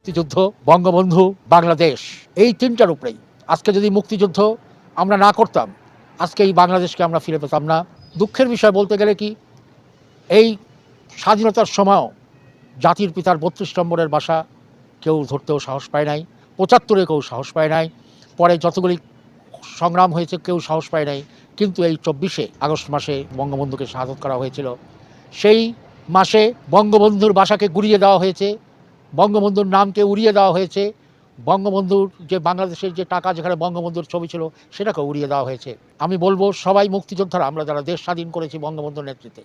মুক্তিযুদ্ধ, বঙ্গবন্ধু, বাংলাদেশ, এই তিনটার উপরেই। আজকে যদি মুক্তিযুদ্ধ আমরা না করতাম, আজকে এই বাংলাদেশকে আমরা ফিরে পেতাম না। দুঃখের বিষয় বলতে গেলে কি, এই স্বাধীনতার সময়ও জাতির পিতার ৩২ নম্বরের বাসা কেউ ধরতেও সাহস পায় নাই, ৭৫-এ কেউ সাহস পায় নাই, পরে যতগুলি সংগ্রাম হয়েছে কেউ সাহস পায় নাই। কিন্তু এই ২৪শে আগস্ট মাসে বঙ্গবন্ধুকে শাহাদত করা হয়েছিল। সেই মাসে বঙ্গবন্ধুর বাসাকে গুঁড়িয়ে দেওয়া হয়েছে, বঙ্গবন্ধুর নামকে উড়িয়ে দেওয়া হয়েছে, বঙ্গবন্ধুর যে বাংলাদেশের যে টাকা যেখানে বঙ্গবন্ধুর ছবি ছিল সেটাকে উড়িয়ে দেওয়া হয়েছে। আমি বলবো সবাই মুক্তিযোদ্ধারা, আমরা যারা দেশ স্বাধীন করেছি বঙ্গবন্ধুর নেতৃত্বে,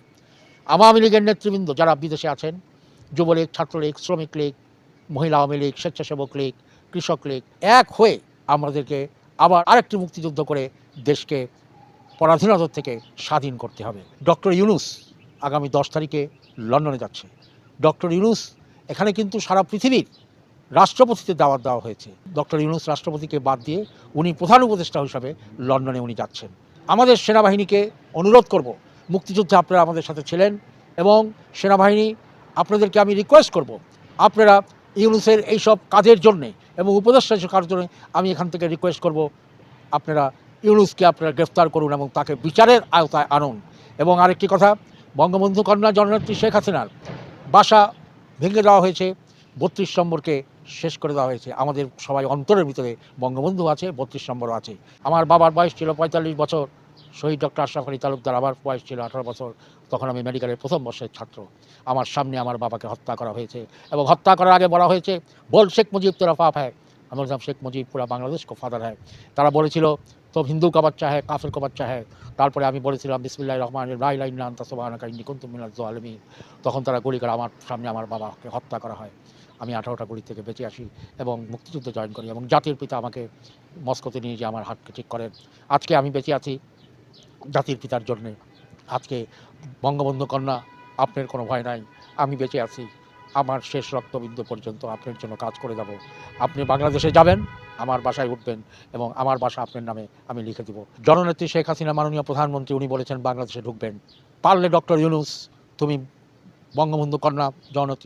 আওয়ামী লীগের নেতৃবৃন্দ যারা বিদেশে আছেন, যুবলীগ, ছাত্রলীগ, শ্রমিক লীগ, মহিলা আওয়ামী লীগ, স্বেচ্ছাসেবক লীগ, কৃষক লীগ, এক হয়ে আমাদেরকে আবার আরেকটি মুক্তিযুদ্ধ করে দেশকে পরাধীনতা থেকে স্বাধীন করতে হবে। ডক্টর ইউনূস আগামী 10 তারিখে লন্ডনে যাচ্ছে। ডক্টর ইউনূস এখানে কিন্তু সারা পৃথিবীর রাষ্ট্রপতিতে দাওয়াত দেওয়া হয়েছে। ডক্টর ইউনূস রাষ্ট্রপতিকে বাদ দিয়ে উনি প্রধান উপদেষ্টা হিসাবে লন্ডনে উনি যাচ্ছেন। আমাদের সেনাবাহিনীকে অনুরোধ করব, মুক্তিযুদ্ধে আপনারা আমাদের সাথে ছিলেন এবং সেনাবাহিনী আপনাদেরকে আমি রিকোয়েস্ট করব, আপনারা ইউনূসের এইসব কাজের জন্যে এবং উপদেষ্টা কাজের জন্য আমি এখান থেকে রিকোয়েস্ট করব, আপনারা ইউনূসকে আপনারা গ্রেফতার করুন এবং তাকে বিচারের আওতায় আনুন। এবং আরেকটি কথা, বঙ্গবন্ধু কন্যা জননেত্রী শেখ হাসিনার বাসা ভেঙে দেওয়া হয়েছে, ৩২ নম্বরকে শেষ করে দেওয়া হয়েছে। আমাদের সবাই অন্তরের ভিতরে বঙ্গবন্ধু আছে, ৩২ নম্বরও আছে। আমার বাবার বয়স ছিল ৪৫ বছর, শহীদ ডক্টর আশরাফ আলী তালুকদার আবার বয়স ছিল 18 বছর, তখন আমি মেডিকেলের প্রথম বর্ষের ছাত্র। আমার সামনে আমার বাবাকে হত্যা করা হয়েছে এবং হত্যা করার আগে বলা হয়েছে, বল শেখ মুজিব তোরা পাপ হ্যায়। আমি বললাম শেখ মুজিব পুরা বাংলাদেশ কো ফাদার হ্যায়। তারা বলেছিল তো হিন্দু কা বাচ্চা হ্যায়, কাফের কা বাচ্চা হ্যায়। তারপরে আমি বলেছিলাম বিসমিল্লাহির রহমানির রহিম লা ইলাহা ইল্লা আনতা সুবহানাকা ইন্নী কুনতু মিনাজ জালিমিন। তখন তারা গুলি করে আমার সামনে আমার বাবাকে হত্যা করা হয়। আমি 18টা গুলি থেকে বেঁচে আসি এবং মুক্তিযুদ্ধ জয়েন করি এবং জাতির পিতা আমাকে মস্কোতে নিয়ে গিয়ে আমার হাতকে ঠিক করেন। আজকে আমি বেঁচে আছি জাতির পিতার জন্যে। আজকে বঙ্গবন্ধু কন্যা, আপনার কোনো ভয় নাই, আমি বেঁচে আছি। আমার শেষ রক্তবিন্দু পর্যন্ত আপনার জন্য কাজ করে যাব। আপনি বাংলাদেশে যাবেন, আমার বাসায় উঠবেন এবং আমার বাসা আপনার নামে আমি লিখে দেব। জননেত্রী শেখ হাসিনা মাননীয় প্রধানমন্ত্রী উনি বলেছেন বাংলাদেশে ঢুকবেন। পারলে ডক্টর ইউনূস তুমি বঙ্গবন্ধু কন্যা জননেত্রী